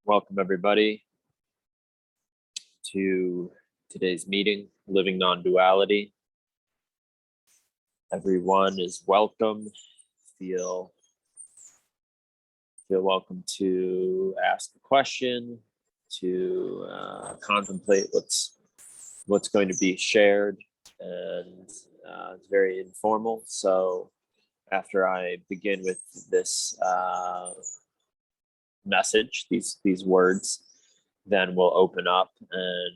Welcome everybody to today's meeting, Living Non-Duality. Everyone is welcome. Feel welcome to ask a question, to contemplate what's going to be shared, and it's very informal. So after I begin with this message, these words, then we'll open up, and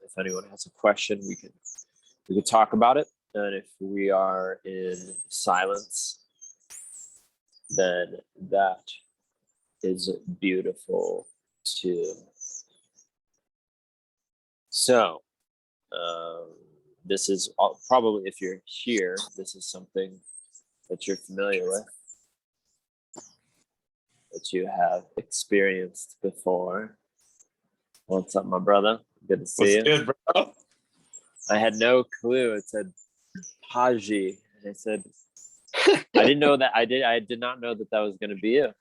if anyone has a question, we can talk about it. And if we are in silence, then that is beautiful too. So this is probably, if you're here, this is something that you're familiar with, that you have experienced before. What's up, my brother? Good to see you. Good, bro? I had no clue. It said Haji. I said, I didn't know that. I did not know that was going to be you.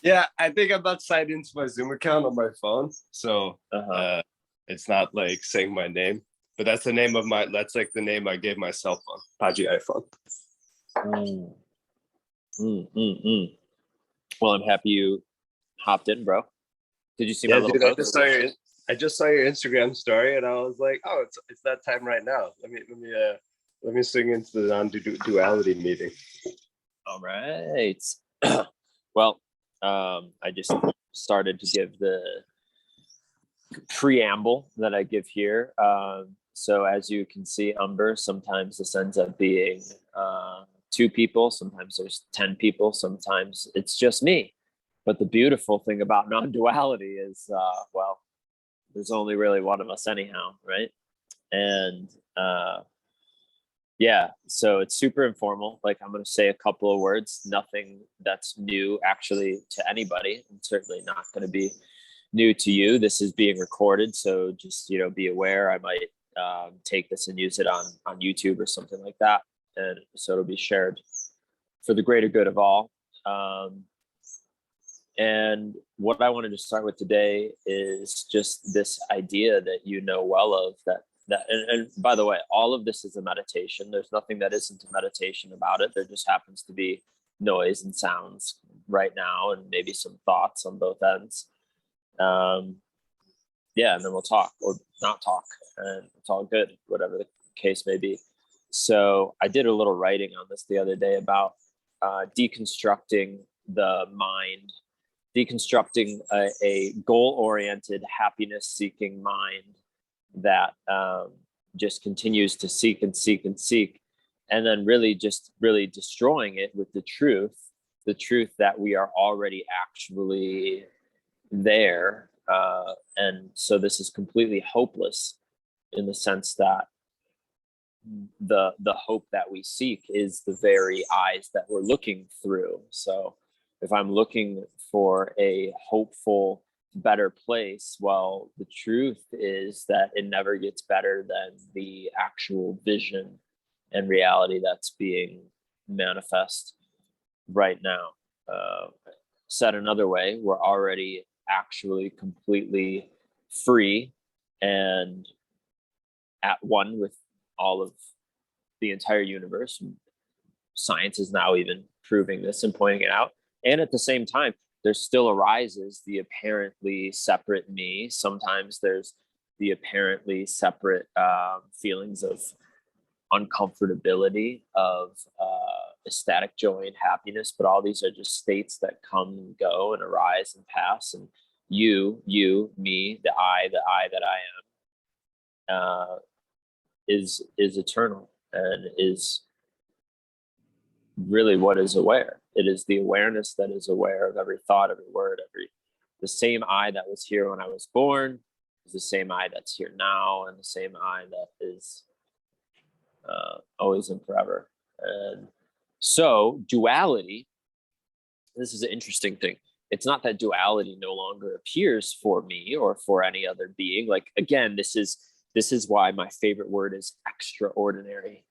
Yeah, I think I'm not signed into my Zoom account on my phone, so it's not like saying my name. But that's the name of that's like the name I gave my cell phone, Haji iPhone. Well, I'm happy you hopped in, bro. Did you see my little post? I just saw your Instagram story, and I was like, oh, it's that time right now. Let me swing into the non-duality meeting. All right. Well, I just started to give the preamble that I give here. So as you can see, Umber, sometimes this ends up being 2 people, sometimes there's 10 people, sometimes it's just me. But the beautiful thing about non-duality is, well, there's only really one of us anyhow, right? And yeah, so it's super informal. Like, I'm going to say a couple of words, nothing that's new actually to anybody, and certainly not going to be new to you. This is being recorded, so just, be aware. I might take this and use it on YouTube or something like that, and so it'll be shared for the greater good of all. And what I wanted to start with today is just this idea that you know well of, and by the way, all of this is a meditation. There's nothing that isn't a meditation about it. There just happens to be noise and sounds right now, and maybe some thoughts on both ends. Yeah, and then we'll talk or not talk, and it's all good, whatever the case may be. So I did a little writing on this the other day about deconstructing the mind, deconstructing a goal-oriented, happiness-seeking mind that just continues to seek and seek and seek, and then really destroying it with the truth that we are already actually there. And so this is completely hopeless, in the sense that the hope that we seek is the very eyes that we're looking through. So if I'm looking for a hopeful, better place, well, the truth is that it never gets better than the actual vision and reality that's being manifest right now. Said another way, we're already actually completely free and at one with all of the entire universe. Science is now even proving this and pointing it out. And at the same time, there still arises the apparently separate me. Sometimes there's the apparently separate feelings of uncomfortability, of ecstatic joy and happiness. But all these are just states that come and go and arise and pass. And you, me, the I that I am, is eternal, and is really what is aware. It is the awareness that is aware of every thought, every word, the same I that was here when I was born is the same I that's here now, and the same I that is always and forever. And so duality, this is an interesting thing. It's not that duality no longer appears for me or for any other being. Like, again, this is why my favorite word is extraordinary.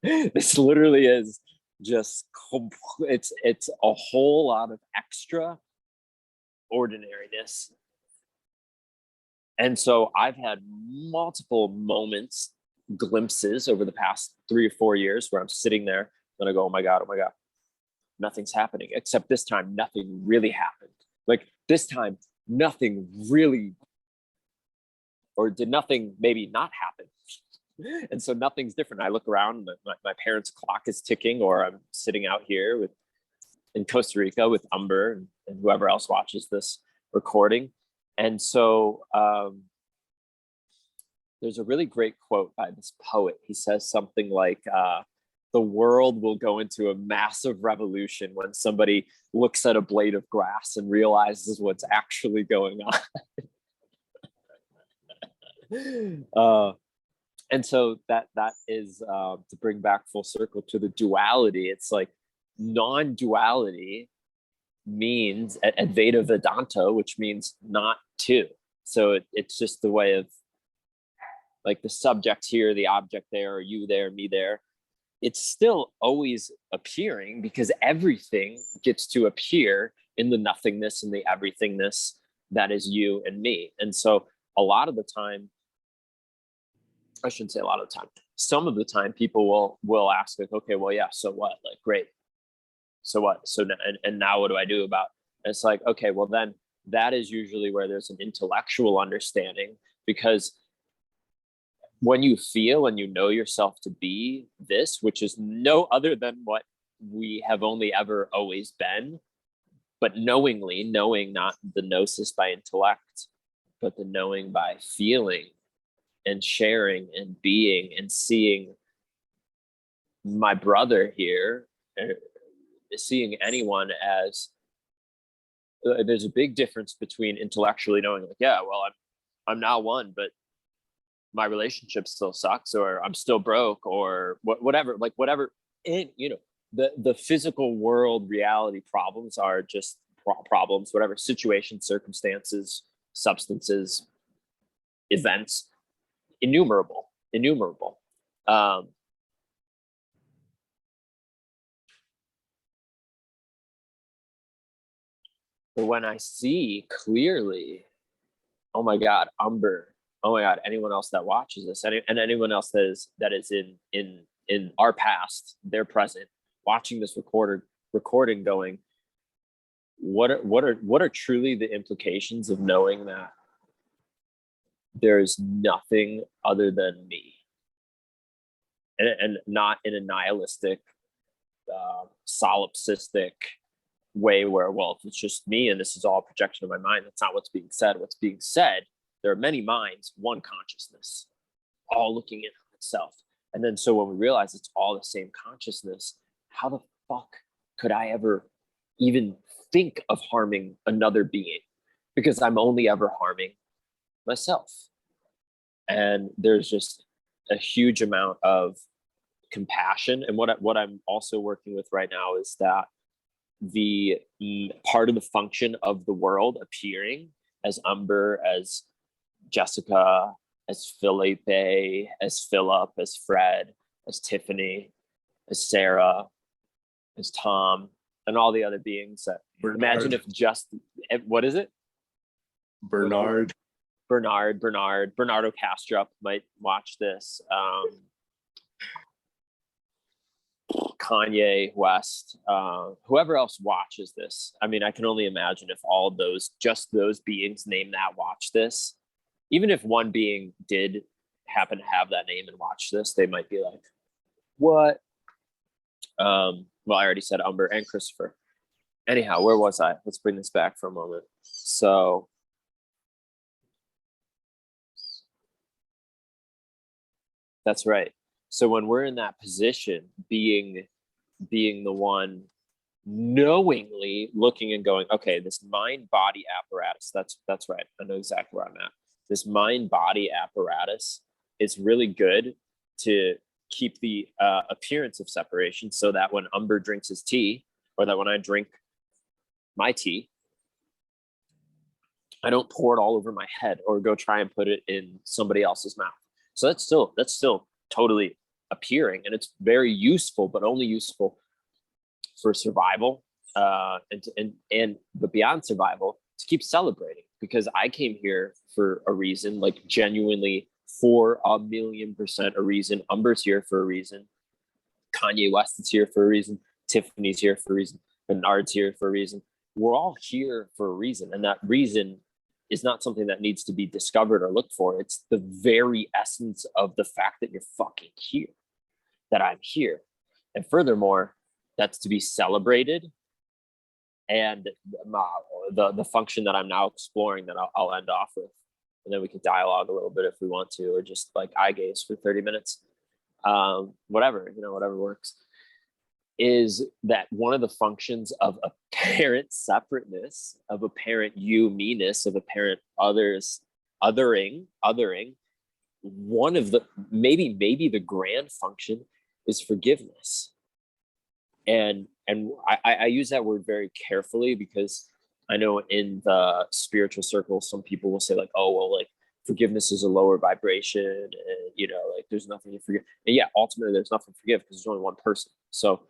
This literally is just it's a whole lot of extra ordinariness. And so I've had multiple moments, glimpses over the past 3 or 4 years where I'm sitting there and I go, oh my God, nothing's happening. Except this time, nothing really happened. Like this time, nothing really, or did nothing maybe not happen? And so nothing's different. I look around, my parents' clock is ticking, or I'm sitting out here in Costa Rica with Umber and whoever else watches this recording. And so there's a really great quote by this poet. He says something like, the world will go into a massive revolution when somebody looks at a blade of grass and realizes what's actually going on. And so that is to bring back full circle to the duality. It's like non-duality means Advaita Vedanta, which means not two. So it's just the way of like the subject here, the object there, or you there, me there. It's still always appearing because everything gets to appear in the nothingness and the everythingness that is you and me. And so a lot of the time, I shouldn't say a lot of the time, some of the time people will ask like, okay, well, yeah, so what? Like, great. So what? So and now what do I do about it? And it's like, okay, well then that is usually where there's an intellectual understanding, because when you feel and you know yourself to be this, which is no other than what we have only ever always been, but knowingly, knowing not the gnosis by intellect, but the knowing by feeling and sharing and being and seeing my brother here, seeing anyone as, there's a big difference between intellectually knowing like, yeah, well, I'm now one, but my relationship still sucks, or I'm still broke, or whatever, and the physical world reality problems are just problems, whatever, situations, circumstances, substances, events, innumerable. But when I see clearly, oh my God, Umber, oh my God, anyone else that watches this, and anyone else that is in our past, their present, watching this recording, going, what are truly the implications of knowing that there's nothing other than me, and not in a nihilistic, solipsistic way where, well, if it's just me and this is all a projection of my mind, that's not what's being said. What's being said, there are many minds, one consciousness, all looking in on itself. And then so when we realize it's all the same consciousness, how the fuck could I ever even think of harming another being? Because I'm only ever harming myself. And there's just a huge amount of compassion. And what I'm also working with right now is that the part of the function of the world appearing as Umber, as Jessica, as Felipe, as Philip, as Fred, as Tiffany, as Sarah, as Tom, and all the other beings that Bernard. Imagine if just, what is it? Bernardo Castrop might watch this. Kanye West, whoever else watches this. I mean, I can only imagine if all those beings named that watch this. Even if one being did happen to have that name and watch this, they might be like, what? Well, I already said Umber and Christopher. Anyhow, where was I? Let's bring this back for a moment. So that's right. So when we're in that position, being the one knowingly looking and going, okay, this mind-body apparatus, that's right. I know exactly where I'm at. This mind-body apparatus is really good to keep the appearance of separation, so that when Umber drinks his tea, or that when I drink my tea, I don't pour it all over my head or go try and put it in somebody else's mouth. So that's still totally appearing, and it's very useful, but only useful for survival, but beyond survival, to keep celebrating, because I came here for a reason, like genuinely for 1,000,000% a reason. Umber's here for a reason. Kanye West is here for a reason. Tiffany's here for a reason. Bernard's here for a reason. We're all here for a reason. And that reason is not something that needs to be discovered or looked for. It's the very essence of the fact that you're fucking here, that I'm here. And furthermore, that's to be celebrated. And the function that I'm now exploring that I'll end off with, and then we can dialogue a little bit if we want to, or just like eye gaze for 30 minutes, whatever works, is that one of the functions of apparent separateness, of apparent you me-ness, of apparent othering, one of the maybe the grand function is forgiveness. And I use that word very carefully, because I know in the spiritual circles, some people will say like, oh, well, like forgiveness is a lower vibration, and like there's nothing to forgive. And yeah, ultimately there's nothing to forgive because there's only one person. So,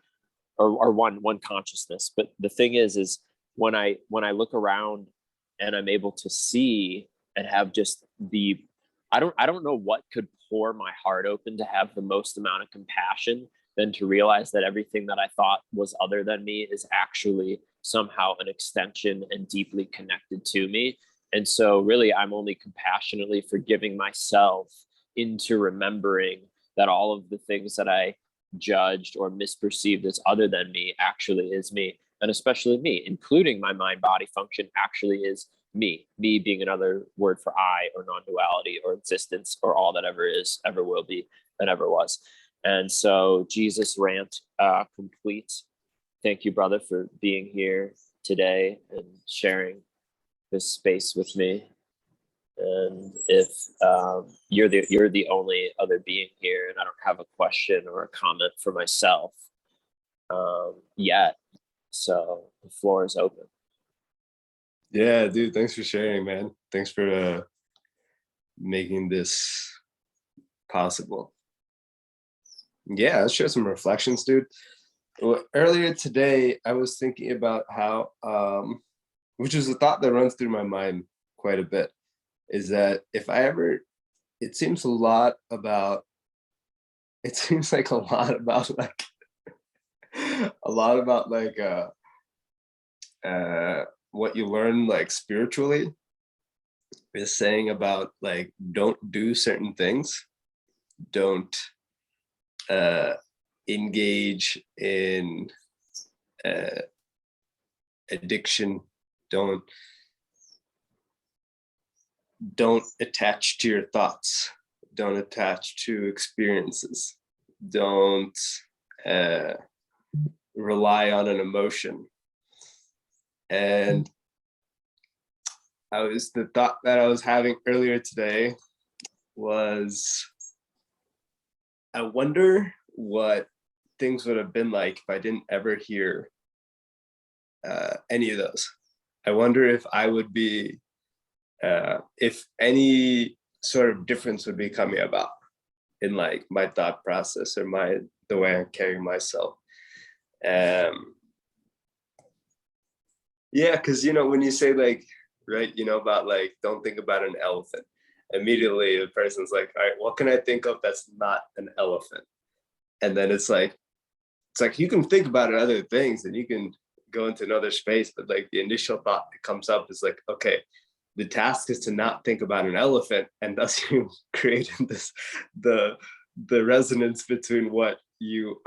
or one consciousness. But the thing is when I look around and I'm able to see and have just I don't know what could pour my heart open to have the most amount of compassion than to realize that everything that I thought was other than me is actually somehow an extension and deeply connected to me. And so really, I'm only compassionately forgiving myself into remembering that all of the things that I judged or misperceived as other than me actually is me. And especially me, including my mind-body function, actually is me. Me being another word for I, or non-duality, or existence, or all that ever is, ever will be, and ever was. And so Jesus rant complete. Thank you, brother, for being here today and sharing this space with me. And if you're the only other being here, and I don't have a question or a comment for myself yet, so the floor is open. Yeah, dude, thanks for sharing, man. Thanks for making this possible. Yeah, let's share some reflections, dude. Well, earlier today, I was thinking about how, which is a thought that runs through my mind quite a bit, is that if I ever, it seems like a lot about what you learn like spiritually is saying about like, don't do certain things, don't engage in addiction, don't attach to your thoughts, don't attach to experiences, don't rely on an emotion. And the thought that I was having earlier today was, I wonder what things would have been like if I didn't ever hear any of those. I wonder if I would be, if any sort of difference would be coming about in like my thought process or the way I'm carrying myself. Yeah, because when you say like, right, about like, don't think about an elephant, immediately the person's like, all right, what can I think of that's not an elephant? And then it's like you can think about other things and you can go into another space, but like the initial thought that comes up is like, okay, the task is to not think about an elephant, and thus you create the resonance between what you're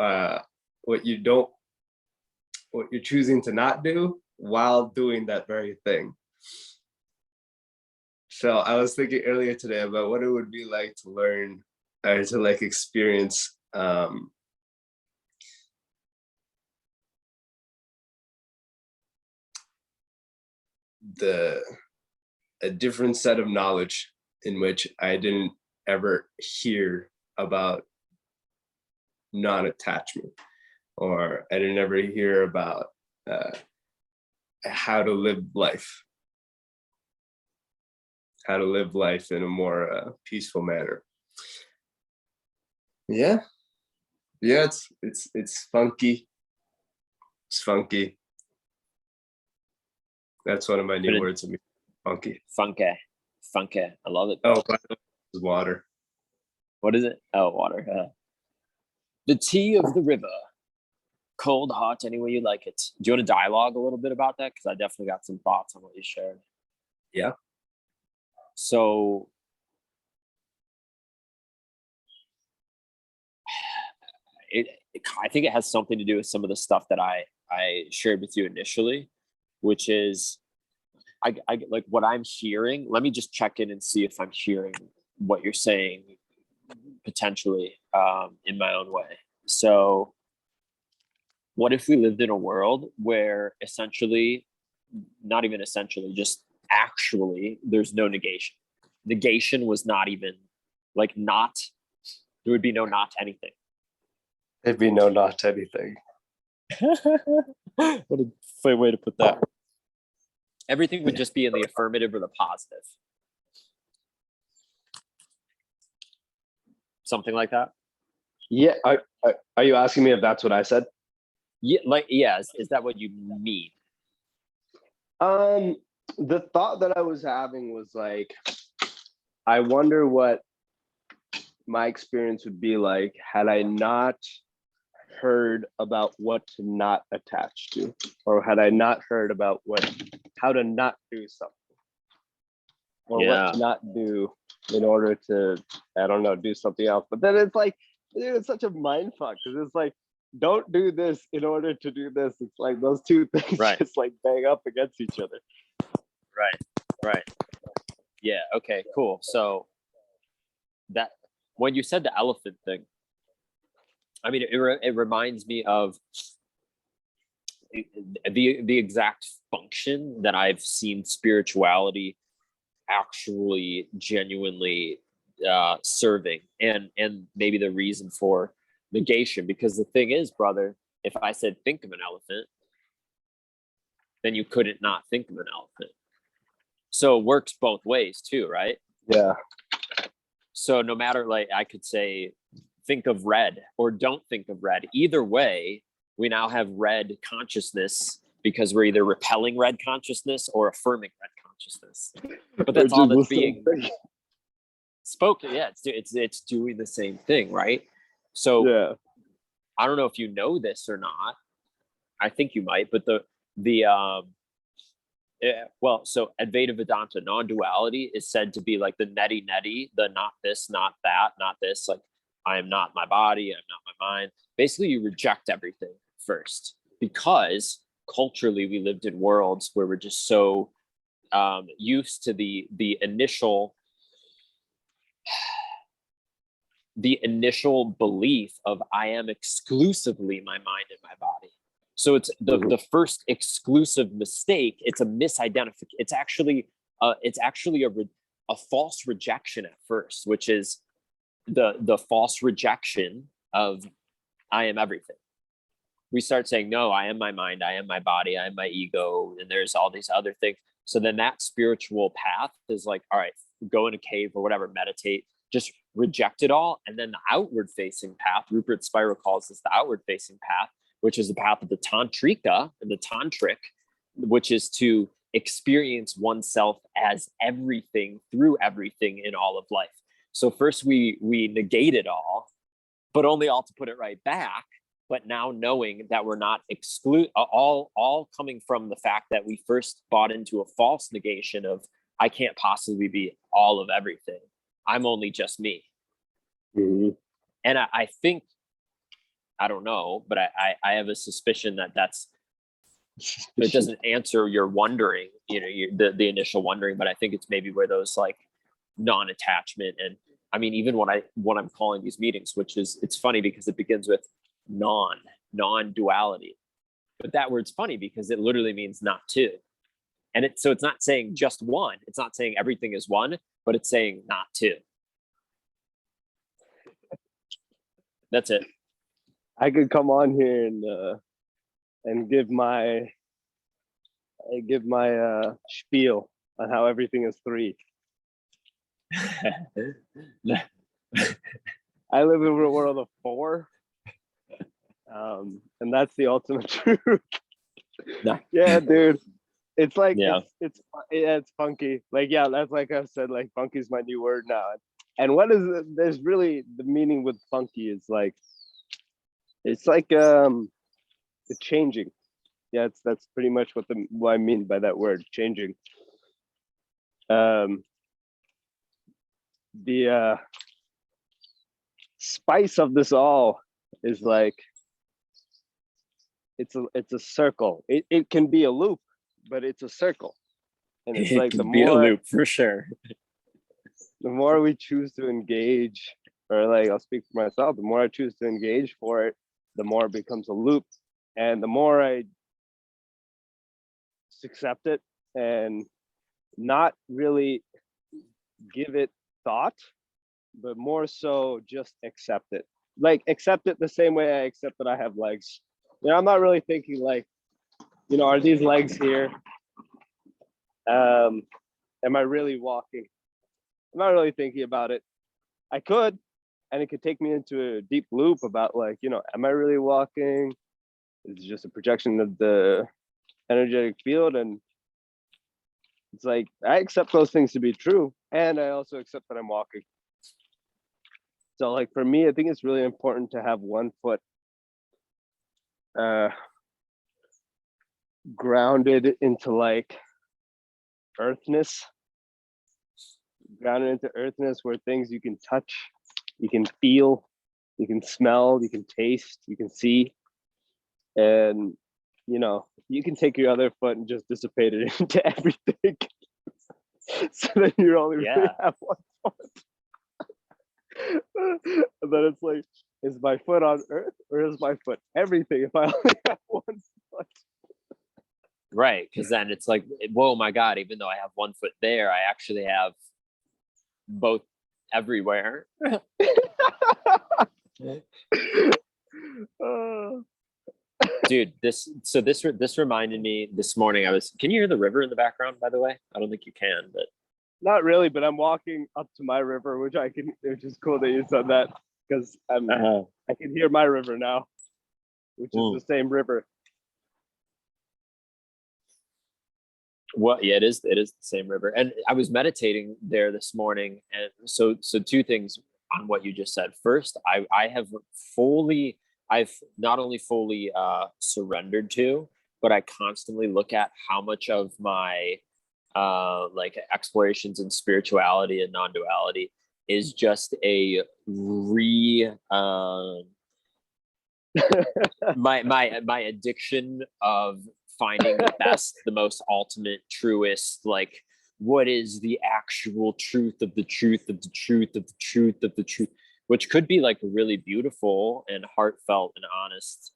choosing to not do while doing that very thing. So I was thinking earlier today about what it would be like to learn or to like experience a different set of knowledge in which I didn't ever hear about non-attachment, or I didn't ever hear about how to live life in a more peaceful manner. Yeah, it's funky. It's funky. That's one of my new words. Funky. Funky. I love it. Oh, water. What is it? Oh, water. The tea of the river. Cold, hot, any way you like it. Do you want to dialogue a little bit about that? Because I definitely got some thoughts on what you shared. Yeah. So I think it has something to do with some of the stuff that I shared with you initially, which is I like what I'm hearing. Let me just check in and see if I'm hearing what you're saying potentially in my own way. So what if we lived in a world where essentially, not even essentially, just actually, there's no negation. Negation was not even like not, there would be no not anything. There'd be no not anything. What a funny way to put that. Everything would just be in the affirmative or the positive. Something like that. Yeah. Are you asking me if that's what I said? Yeah, like is that what you mean? The thought that I was having was like, I wonder what my experience would be like had I not heard about what to not attach to, or had I not heard about how to not do something, or what to not do in order to, I don't know, do something else. But then it's like, dude, it's such a mind fuck, because it's like, don't do this in order to do this. It's like those two things just like bang up against each other. Right. Yeah. Okay, cool. So that when you said the elephant thing, I mean, it reminds me of the exact function that I've seen spirituality actually genuinely serving, and maybe the reason for negation. Because the thing is, brother, if I said think of an elephant, then you couldn't not think of an elephant. So it works both ways too, right? Yeah. So no matter, like, I could say think of red or don't think of red. Either way, we now have red consciousness because we're either repelling red consciousness or affirming red consciousness. But that's all that's being spoken. Yeah, it's doing the same thing, right? So yeah. I don't know if you know this or not. I think you might, but so Advaita Vedanta, non-duality is said to be like the neti, the not this, not that, not this. Like, I am not my body, I'm not my mind. Basically, you reject everything first, because culturally we lived in worlds where we're just so used to the initial belief of I am exclusively my mind and my body. So it's the first exclusive mistake. It's a misidentification. It's actually a false rejection at first, which is the false rejection of I am everything. We start saying, no, I am my mind, I am my body, I am my ego, and there's all these other things. So then that spiritual path is like, all right, go in a cave or whatever, meditate, just reject it all. And then the outward facing path, Rupert Spira calls this the outward facing path, which is the path of the tantrika and the tantric, which is to experience oneself as everything through everything in all of life. So first we negate it all, but only all to put it right back. But now knowing that we're not all coming from the fact that we first bought into a false negation of I can't possibly be all of everything. I'm only just me. Mm-hmm. And I think, I don't know, but I have a suspicion that it doesn't answer your wondering, the initial wondering, but I think it's maybe where those like non-attachment, and I mean, even what I'm calling these meetings, which is, it's funny because it begins with non-duality, but that word's funny because it literally means not two. And so it's not saying just one, it's not saying everything is one, but it's saying not two. That's it. I could come on here and give my spiel on how everything is three. I live in a world of four, and that's the ultimate truth. No. Yeah, dude, It's like Yeah. it's funky. Like, yeah, that's like I said, like funky is my new word now. And what is it? There's really the meaning with funky is like it's like the changing. Yeah, that's pretty much what I mean by that word, changing. The spice of this all is like it's a circle. It can be a loop, but it's a circle. And it's like the be a loop for sure. The more we choose to engage, or like I'll speak for myself, the more I choose to engage for it, the more it becomes a loop. And the more I accept it and not really give it thought, but more so just accept it. Like accept it the same way I accept that I have legs. You know, I'm not really thinking like, you know, are these legs here? Am I really walking? I'm not really thinking about it. I could, and it could take me into a deep loop about like, you know, am I really walking? Is it just a projection of the energetic field? And it's like, I accept those things to be true. And I also accept that I'm walking. So like for me, I think it's really important to have one foot grounded into like earthness, where things you can touch, you can feel, you can smell, you can taste, you can see. And, you know, you can take your other foot and just dissipate it into everything. So then you only really have one foot. And then it's like, is my foot on earth or is my foot everything if I only have one foot? Right, because then it's like, whoa, my God, even though I have one foot there, I actually have both everywhere. Dude, this reminded me this morning. Can you hear the river in the background, by the way? I don't think you can, but not really, but I'm walking up to my river, which is cool that you said that, because I can hear my river now, which is the same river. Well, yeah, it is the same river. And I was meditating there this morning, and so two things on what you just said. First, I've not only fully surrendered to, but I constantly look at how much of my like explorations in spirituality and non-duality is just a my addiction of finding the best, the most ultimate, truest, like what is the actual truth of the truth of the truth of the truth of the truth, which could be like a really beautiful and heartfelt and honest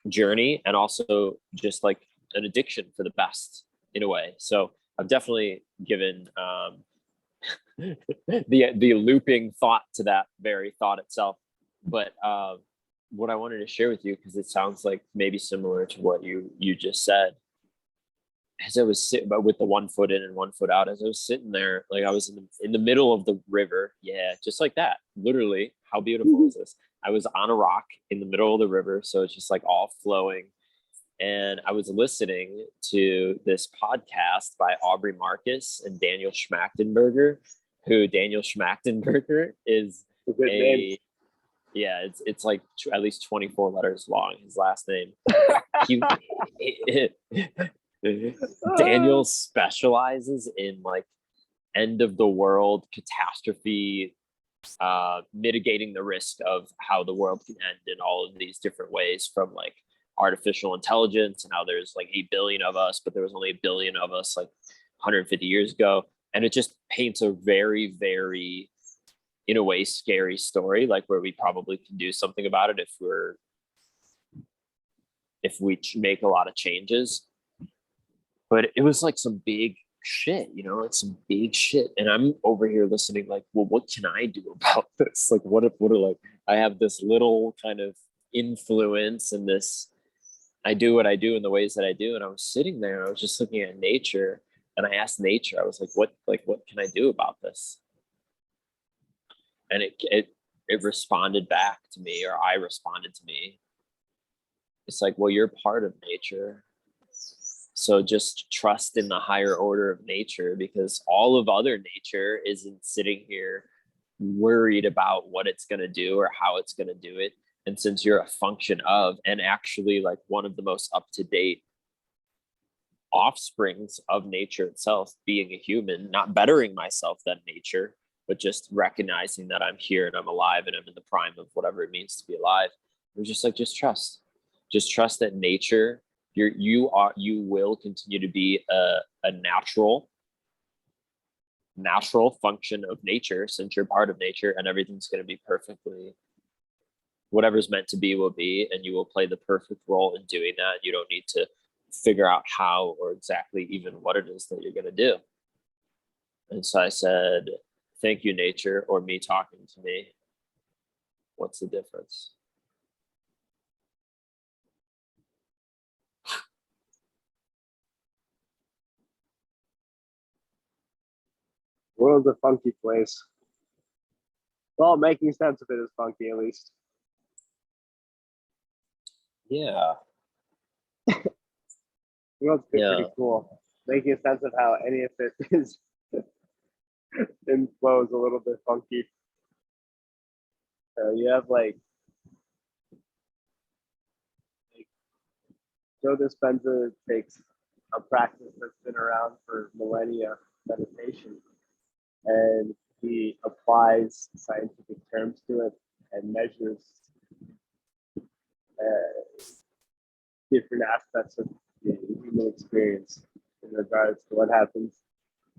journey, and also just like an addiction for the best in a way. So I've definitely given the looping thought to that very thought itself. But what I wanted to share with you, because it sounds like maybe similar to what you just said, as I was sitting, but with the 1 foot in and 1 foot out, as I was sitting there, like I was in the middle of the river. Yeah, just like that. Literally, how beautiful is this? I was on a rock in the middle of the river, so it's just like all flowing. And I was listening to this podcast by Aubrey Marcus and Daniel Schmachtenberger, who Daniel Schmachtenberger is it's like at least 24 letters long, his last name. Daniel specializes in like end of the world catastrophe, mitigating the risk of how the world can end in all of these different ways, from like artificial intelligence and how there's like 8 billion of us, but there was only 1 billion of us like 150 years ago. And it just paints a very, very, in a way, scary story, like where we probably can do something about it if we make a lot of changes. But it was like some big shit, you know, like some big shit. And I'm over here listening like, well, what can I do about this? Like, what are like, I have this little kind of influence and this, I do what I do in the ways that I do. And I was sitting there, I was just looking at nature, and I asked nature, I was like, what can I do about this? And it responded back to me, or I responded to me. It's like, well, you're part of nature. So just trust in the higher order of nature, because all of other nature isn't sitting here worried about what it's going to do or how it's going to do it. And since you're a function of, and actually like one of the most up-to-date offsprings of nature itself, being a human, not bettering myself than nature, but just recognizing that I'm here and I'm alive and I'm in the prime of whatever it means to be alive. We're just like, just trust that nature, you will continue to be a natural function of nature, since you're part of nature, and everything's going to be perfectly, whatever's meant to be will be, and you will play the perfect role in doing that. You don't need to figure out how or exactly even what it is that you're going to do. And so I said, thank you, nature, or me talking to me. What's the difference? World's a funky place. Well, making sense of it is funky, at least. Yeah. World's pretty cool. Making sense of how any of it is in flow is a little bit funky. You have like Joe Dispenza takes a practice that's been around for millennia, meditation, and he applies scientific terms to it and measures different aspects of the human experience in regards to what happens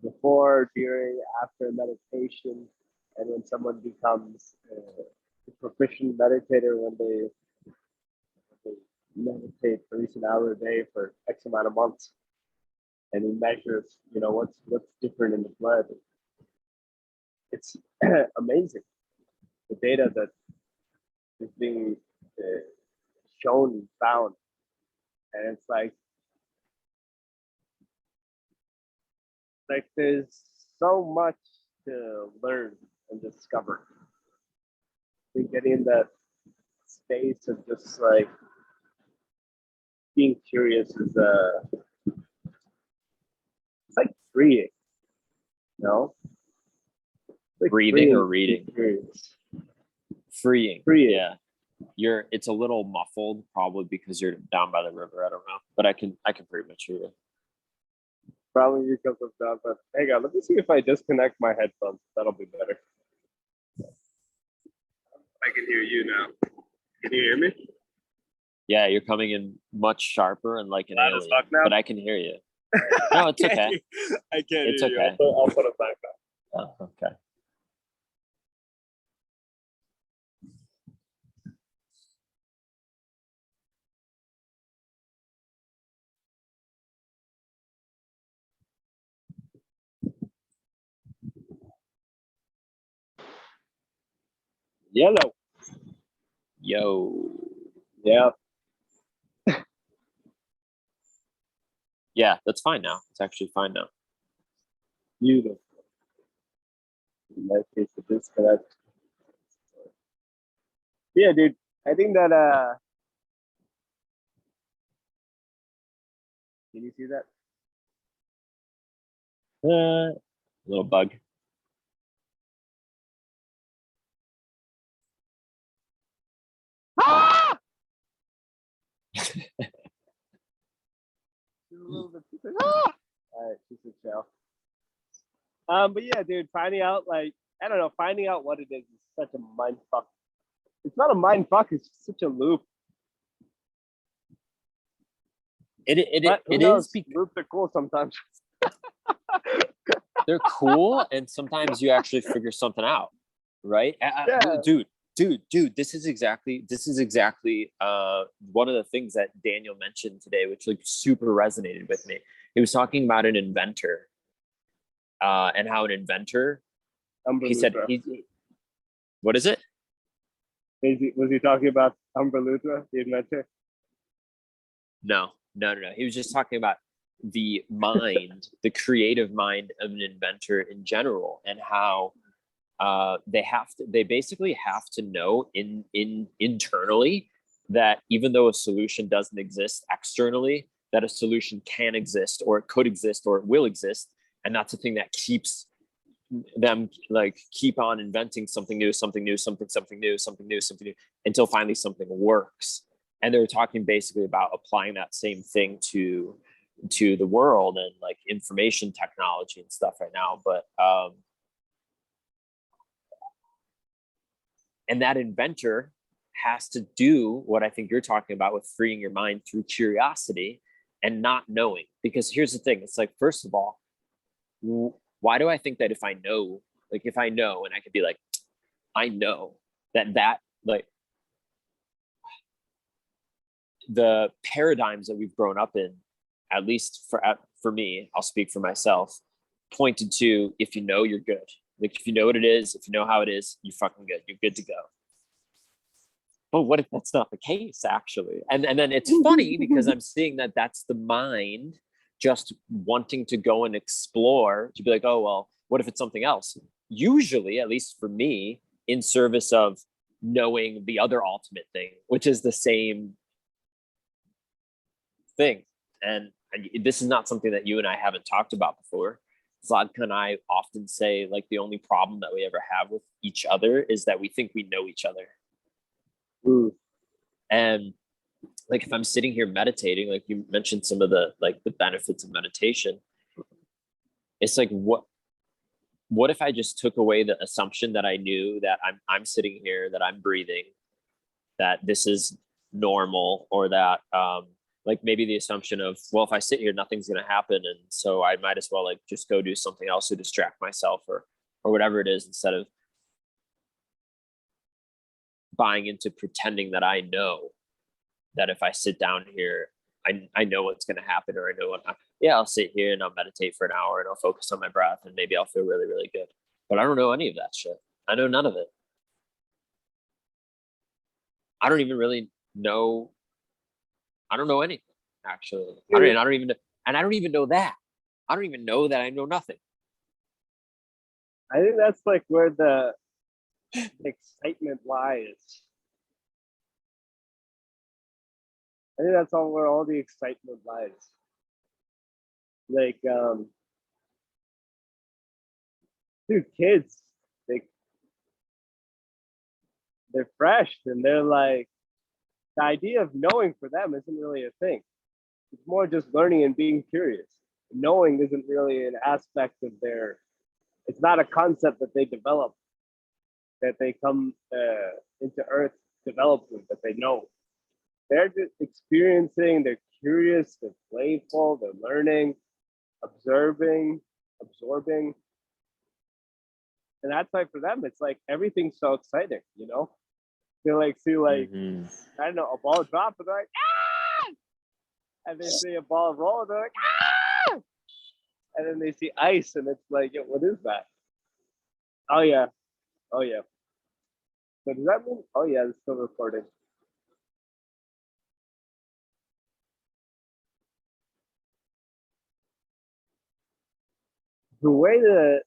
before, during, after meditation, and when someone becomes a proficient meditator, when they meditate for at least an hour a day for X amount of months, and he measures, what's different in the blood. It's amazing, the data that is being shown and found, and it's like there's so much to learn and discover. I think getting in that space of just like being curious is it's like freeing, like breathing or reading? Freeing. Yeah. It's a little muffled, probably because you're down by the river. I don't know, but I can pretty much hear you. Probably because of that, but hang on, let me see if I disconnect my headphones. That'll be better. I can hear you now. Can you hear me? Yeah, you're coming in much sharper and like an Loud as alien, fuck now? but I can hear you. No, it's okay. I can't It's hear okay. you. I'll put it back up. Oh, okay. Yellow. Yo. Yeah. Yeah, that's fine now. It's actually fine now. Beautiful. In that case, the disconnect. Yeah, dude. I think that can you see that? Little bug. Ah! She's a little bit too ah! All right, she's a chill. But yeah, dude, finding out finding out what it is such a mind fuck. It's not a mind fuck, it's such a loop. It is. Loops are cool sometimes. They're cool, and sometimes you actually figure something out, right? Yeah. Dude, this is exactly one of the things that Daniel mentioned today, which like super resonated with me. He was talking about an inventor, and how an inventor. He said, "What is it?" Was he talking about Luthra, the inventor? No. He was just talking about the mind, the creative mind of an inventor in general, and how they basically have to know internally that even though a solution doesn't exist externally, that a solution can exist, or it could exist, or it will exist. And that's the thing that keeps them like keep on inventing something new, until finally something works. And they were talking basically about applying that same thing to the world and like information technology and stuff right now. But and that inventor has to do what I think you're talking about with freeing your mind through curiosity and not knowing. Because here's the thing, it's like, first of all, why do I think that if I know and I could be like, I know that like the paradigms that we've grown up in, at least for me, I'll speak for myself, pointed to, if you know, you're good. Like if you know what it is, if you know how it is, you're fucking good. You're good to go. But what if that's not the case, actually? And then it's funny because I'm seeing that that's the mind just wanting to go and explore, to be like, oh, well, what if it's something else? Usually, at least for me, in service of knowing the other ultimate thing, which is the same thing. And this is not something that you and I haven't talked about before. Zlatko and I often say, like, the only problem that we ever have with each other is that we think we know each other. And like, if I'm sitting here meditating, like you mentioned some of the benefits of meditation, it's like, what if I just took away the assumption that I knew that I'm sitting here, that I'm breathing, that this is normal, or that like maybe the assumption of, well, if I sit here, nothing's going to happen, and so I might as well like just go do something else to distract myself, or whatever it is, instead of buying into pretending that I know that if I sit down here, I know what's going to happen, or I know I'll sit here and I'll meditate for an hour and I'll focus on my breath and maybe I'll feel really, really good. But I don't know any of that shit. I know none of it. I don't even really know. I don't know anything, actually. I don't even know that. I don't even know that I know nothing. I think that's like where the excitement lies. I think that's where all the excitement lies. Like, dude, kids, they're fresh, and they're like, the idea of knowing for them isn't really a thing. It's more just learning and being curious. Knowing isn't really an aspect of it's not a concept that they develop, that they come into Earth developed with, that they know. They're just experiencing, they're curious, they're playful, they're learning, observing, absorbing. And that's why for them, it's like everything's so exciting, you know? They like see like, I don't know, a ball drop, and they're like, ah! And they see a ball roll, and they're like, ah! And then they see ice, and it's like, yo, what is that? Oh yeah. So does that mean, oh yeah, it's still recording. The way that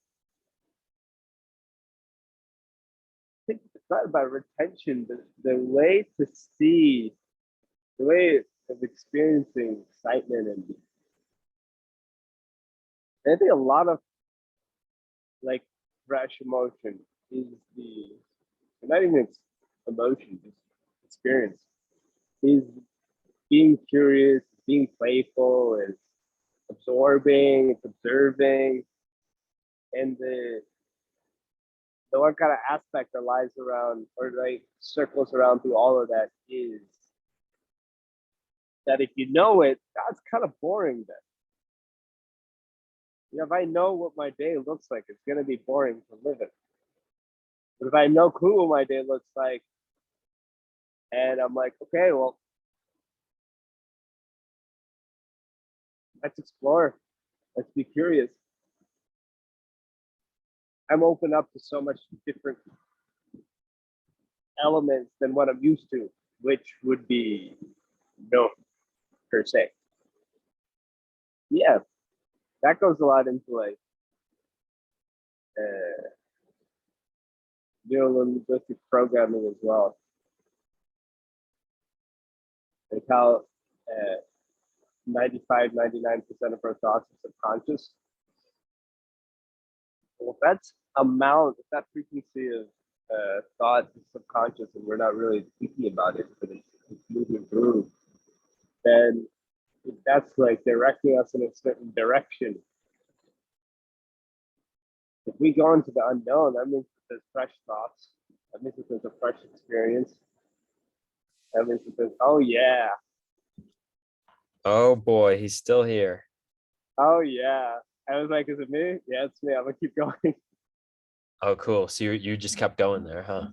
I think it's not about retention, but the way to see, the way of experiencing excitement, and I think a lot of like fresh emotion is not even emotion, just experience, is being curious, being playful, is absorbing, it's observing. And the one kind of aspect that lies around, or like circles around through all of that, is that if you know it, that's kind of boring then. You know, if I know what my day looks like, it's going to be boring to live it. But if I have no clue what my day looks like, and I'm like, okay, well, let's explore, let's be curious. I'm open up to so much different elements than what I'm used to, which would be no, per se. Yeah, that goes a lot into like neurolinguistic programming as well. Like how 95, 99% of our thoughts are subconscious. Well, that's amount, that frequency of thought is subconscious, and we're not really thinking about it, but it's moving through, then that's like directing us in a certain direction. If we go into the unknown, that means that there's fresh thoughts. That means that there's a fresh experience. That means that there's, oh yeah, Oh boy, he's still here. oh yeah. I was like, is it me? Yeah, it's me. I'm gonna keep going. Oh, cool. So you just kept going there, huh?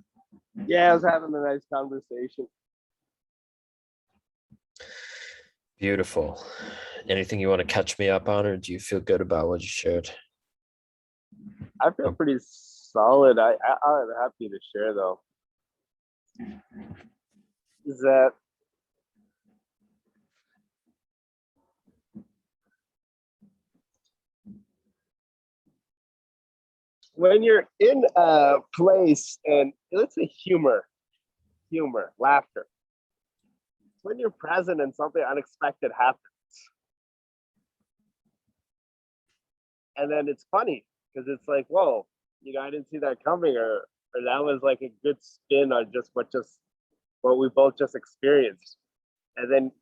Yeah, I was having a nice conversation. Beautiful. Anything you want to catch me up on, or do you feel good about what you shared? I feel pretty solid. I'm happy to share though. Is that when you're in a place and let's say humor, laughter, when you're present and something unexpected happens. And then it's funny because it's like, whoa, I didn't see that coming, or that was like a good spin on just what we both just experienced. And then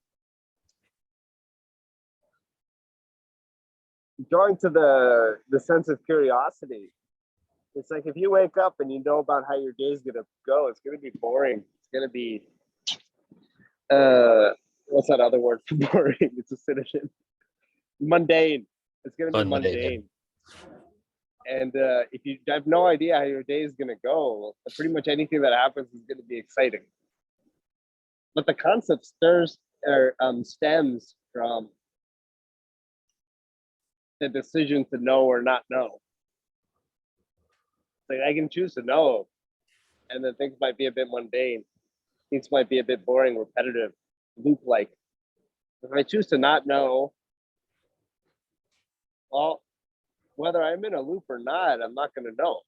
going to the sense of curiosity, it's like if you wake up and you know about how your day is gonna go, it's gonna be boring. It's gonna be what's that other word for boring? It's a synonym. Mundane. It's gonna be mundane. And if you have no idea how your day is gonna go, pretty much anything that happens is gonna be exciting. But the concept stems from the decision to know or not know. Like I can choose to know, and then things might be a bit mundane. Things might be a bit boring, repetitive, loop-like. If I choose to not know, well, whether I'm in a loop or not, I'm not going to know.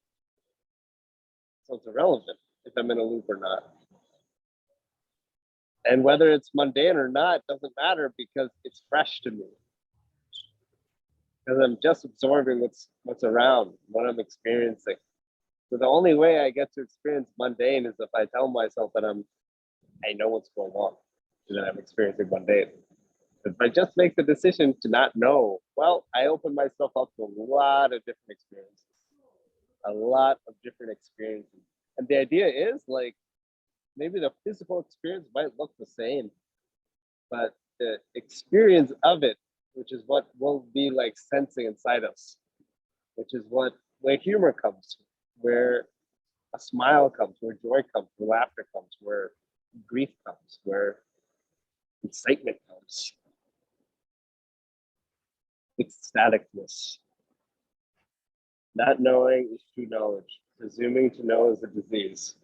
So it's irrelevant if I'm in a loop or not. And whether it's mundane or not doesn't matter because it's fresh to me. Because I'm just absorbing what's around, what I'm experiencing. So the only way I get to experience mundane is if I tell myself that I know what's going on, and that I'm experiencing mundane. If I just make the decision to not know, well, I open myself up to a lot of different experiences. And the idea is like, maybe the physical experience might look the same, but the experience of it, which is what will be like sensing inside us, which is where humor comes, where a smile comes, where joy comes, where laughter comes, where grief comes, where excitement comes, ecstaticness. Not knowing is true knowledge. Presuming to know is a disease.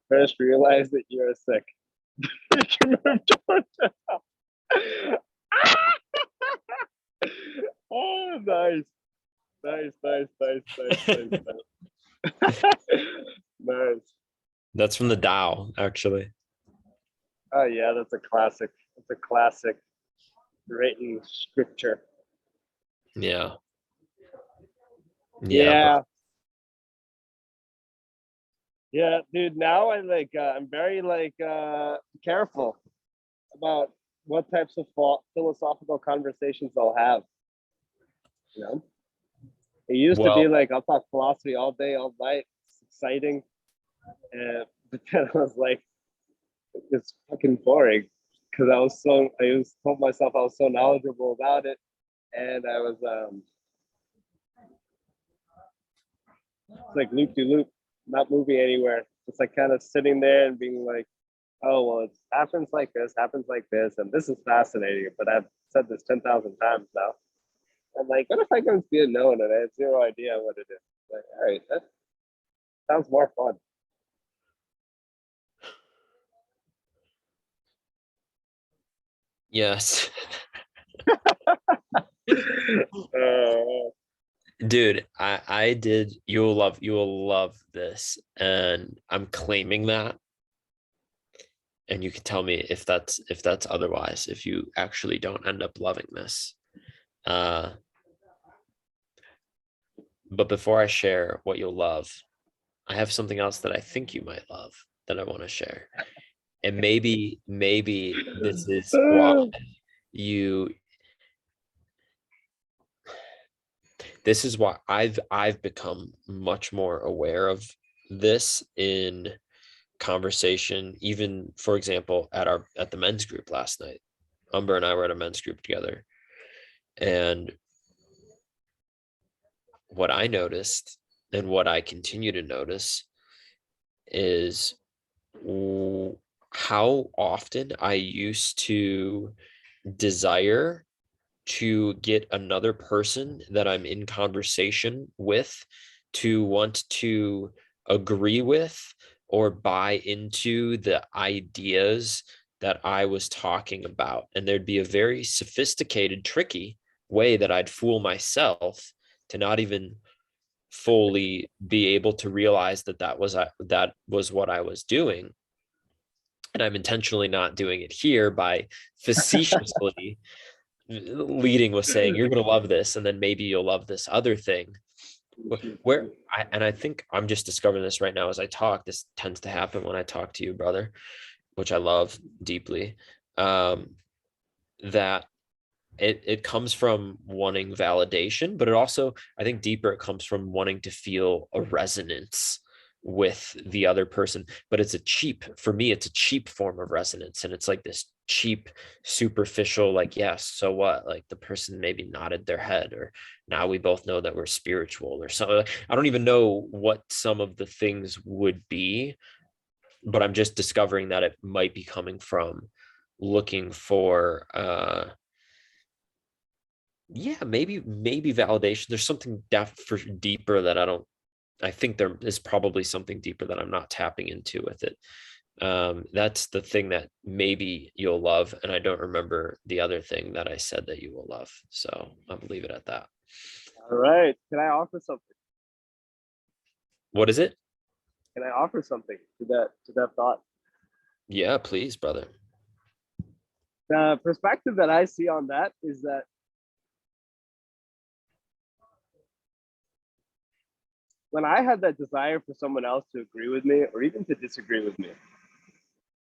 First, realize that you are sick. You can move towards it. Oh, nice. Nice. That's from the Tao, actually. Oh yeah, that's a classic. It's a classic written scripture. Yeah. Yeah, dude. Now I'm very careful about what types of philosophical conversations I'll have. You know, it used to be like I'll talk philosophy all day, all night. It's exciting, but then I was like, it's fucking boring because I told myself I was so knowledgeable about it, and I was it's like loop de loop, not moving anywhere. It's like kind of sitting there and being like, oh well, it happens like this, and this is fascinating. But I've said this 10,000 times now. I'm like, what if I can see it known and I have zero idea what it is? Like, all right, that sounds more fun. Yes. Dude, I did. You will love this, and I'm claiming that. And you can tell me if that's otherwise, if you actually don't end up loving this. But before I share what you'll love, I have something else that I think you might love that I want to share. And maybe this is why this is why I've become much more aware of this in conversation, even for example at the men's group last night. Umber and I were at a men's group together, and what I noticed and what I continue to notice is how often I used to desire to get another person that I'm in conversation with to want to agree with or buy into the ideas that I was talking about. And there'd be a very sophisticated, tricky way that I'd fool myself to not even fully be able to realize that that was what I was doing. And I'm intentionally not doing it here by facetiously leading with saying you're going to love this, and then maybe you'll love this other thing. I think I'm just discovering this right now as I talk. This tends to happen when I talk to you, brother, which I love deeply. That it comes from wanting validation, but it also, I think deeper, it comes from wanting to feel a resonance with the other person. But it's for me, it's a cheap form of resonance. And it's like this cheap, superficial, like, yes, so what? Like the person maybe nodded their head, or now we both know that we're spiritual or something. I don't even know what some of the things would be, but I'm just discovering that it might be coming from looking for, maybe validation. There's something deeper that I think there is probably something deeper that I'm not tapping into with it. That's the thing that maybe you'll love. And I don't remember the other thing that I said that you will love. So I'll leave it at that. All right. Can I offer something? What is it? Can I offer something to that thought? Yeah, please, brother. The perspective that I see on that is that when I have that desire for someone else to agree with me or even to disagree with me,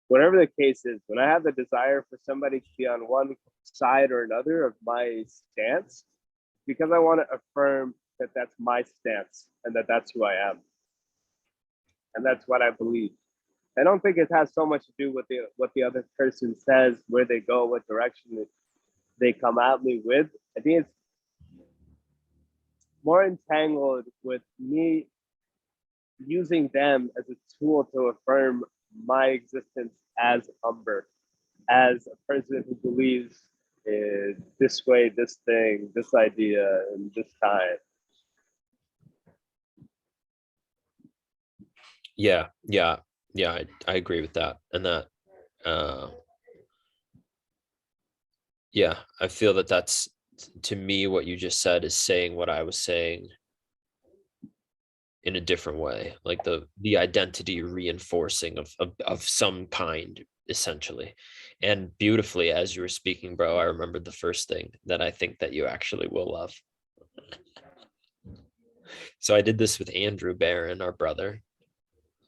whatever the case is, when I have the desire for somebody to be on one side or another of my stance, because I want to affirm that that's my stance and that that's who I am. And that's what I believe. I don't think it has so much to do with what the other person says, where they go, what direction they come at me with. I think it's more entangled with me using them as a tool to affirm my existence as Umber, as a person who believes in this way, this thing, this idea, and this time. Yeah, I agree with that. And that, I feel that that's, to me, what you just said is saying what I was saying in a different way, like the identity reinforcing of some kind, essentially. And beautifully, as you were speaking, bro, I remembered the first thing that I think that you actually will love. So I did this with Andrew Barron, our brother,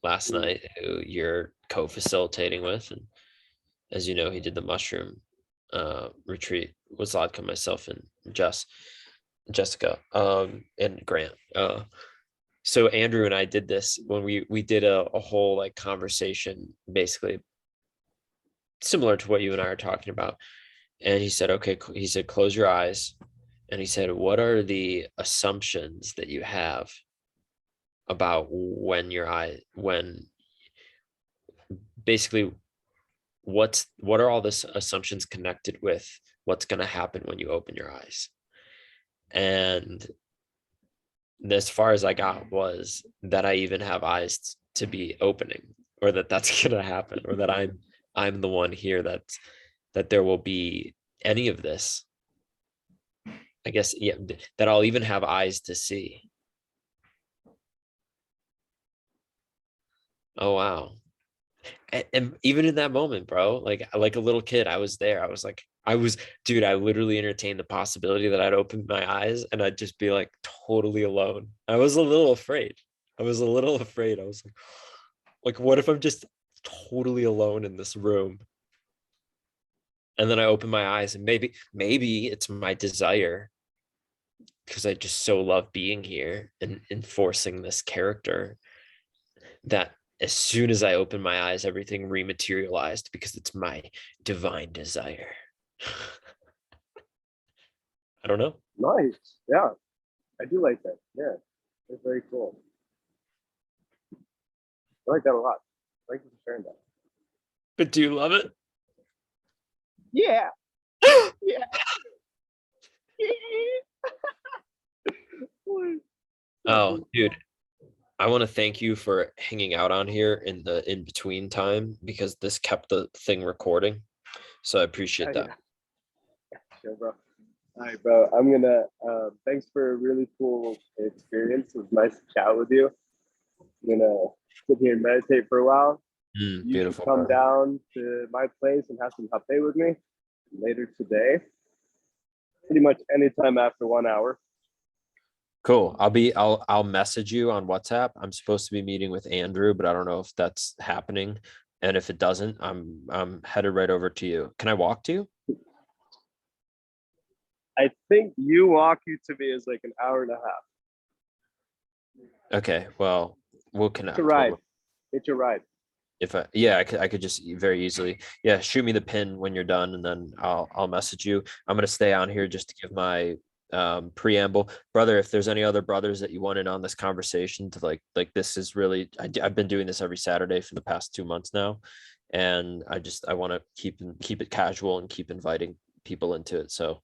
last night, who you're co-facilitating with. And as you know, he did the mushroom retreat with Zodka, myself, and Jessica, and Grant. So Andrew and I did this when we did a whole like conversation, basically similar to what you and I are talking about. And he said, okay, he said, close your eyes. And he said, what are the assumptions that you have about when basically what are all the assumptions connected with what's going to happen when you open your eyes? And as far as I got was that I even have eyes to be opening, or that's going to happen, or that I'm the one here that there will be any of this. I guess, yeah, that I'll even have eyes to see. Oh, wow. And even in that moment, bro, like a little kid, I was there. Dude, I literally entertained the possibility that I'd open my eyes and I'd just be like totally alone. I was a little afraid. I was like, what if I'm just totally alone in this room? And then I open my eyes and maybe it's my desire because I just so love being here and enforcing this character that as soon as I open my eyes, everything rematerialized because it's my divine desire. I don't know. Nice. Yeah, I do like that. Yeah, it's very cool. I like that a lot. Thank you for sharing that. But do you love it? Yeah. Yeah. Oh, dude, I want to thank you for hanging out on here in the in between time because this kept the thing recording. So I appreciate that. Yeah, sure, bro. All right, bro. I'm gonna. Thanks for a really cool experience. It was nice to chat with you. I'm gonna sit here and meditate for a while. You Beautiful. should come down to my place and have some cafe with me later today. Pretty much anytime after 1 hour. Cool. I'll message you on WhatsApp. I'm supposed to be meeting with Andrew, but I don't know if that's happening. And if it doesn't, I'm headed right over to you. Can I walk to you? I think you walking to me is like an hour and a half. Okay. Well, we'll connect. It's a ride. It's a ride. If I could just very easily. Yeah, shoot me the pin when you're done, and then I'll message you. I'm gonna stay on here just to give my preamble, brother. If there's any other brothers that you wanted on this conversation to like this is really I've been doing this every Saturday for the past 2 months now, and I want to keep it casual and keep inviting people into it. So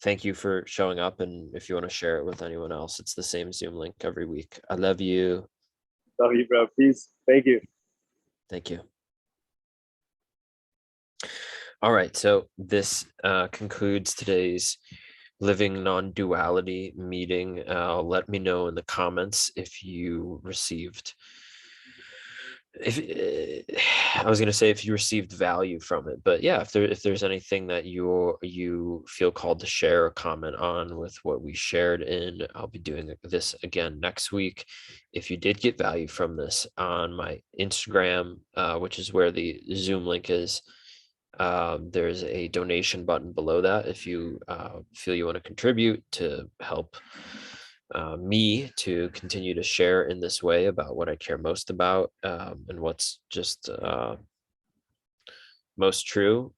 thank you for showing up, and if you want to share it with anyone else, it's the same Zoom link every week. I love you. Love you, bro. Peace. Thank you. Thank you. All right, so this concludes today's Living Non-Duality meeting. Let me know in the comments if you received, I was going to say if you received value from it, but yeah, if there's anything that you feel called to share or comment on with what we shared in, I'll be doing this again next week. If you did get value from this on my Instagram, which is where the Zoom link is, there's a donation button below that if you feel you want to contribute to help me to continue to share in this way about what I care most about, and what's just most true,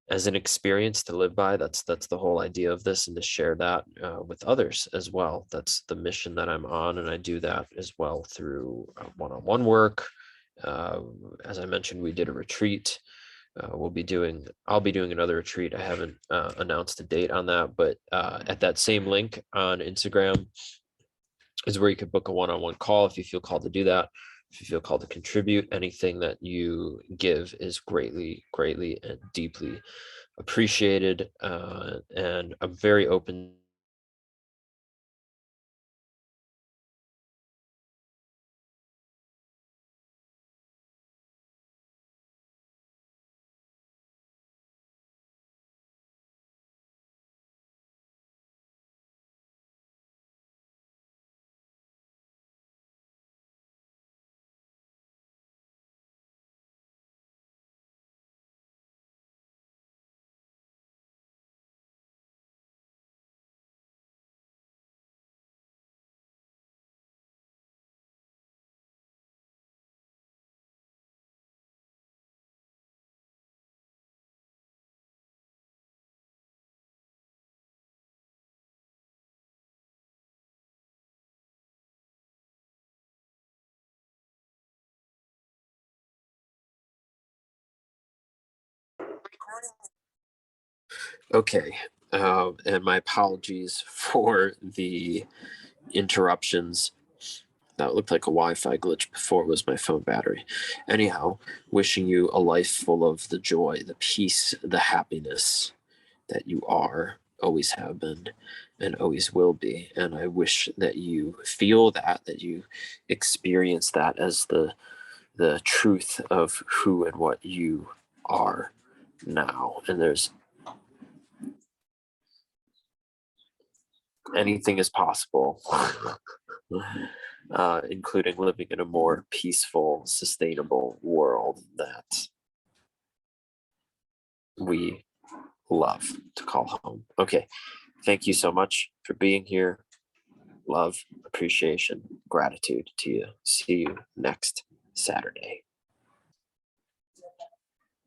as an experience to live by. That's the whole idea of this, and to share that with others as well. That's the mission that I'm on, and I do that as well through one-on-one work. As I mentioned, we did a retreat. I'll be doing another retreat. I haven't announced a date on that, but at that same link on Instagram is where you could book a one-on-one call if you feel called to do that. If you feel called to contribute, anything that you give is greatly and deeply appreciated, and I'm very open. Okay, and my apologies for the interruptions. That looked like a Wi-Fi glitch before. It was my phone battery. Anyhow, wishing you a life full of the joy, the peace, the happiness that you are. always have been, and always will be. And I wish that you feel that you experience that as the truth of who and what you are now. And there's anything is possible, including living in a more peaceful, sustainable world that we love to call home. Okay. Thank you so much for being here. Love, appreciation, gratitude to you. See you next Saturday.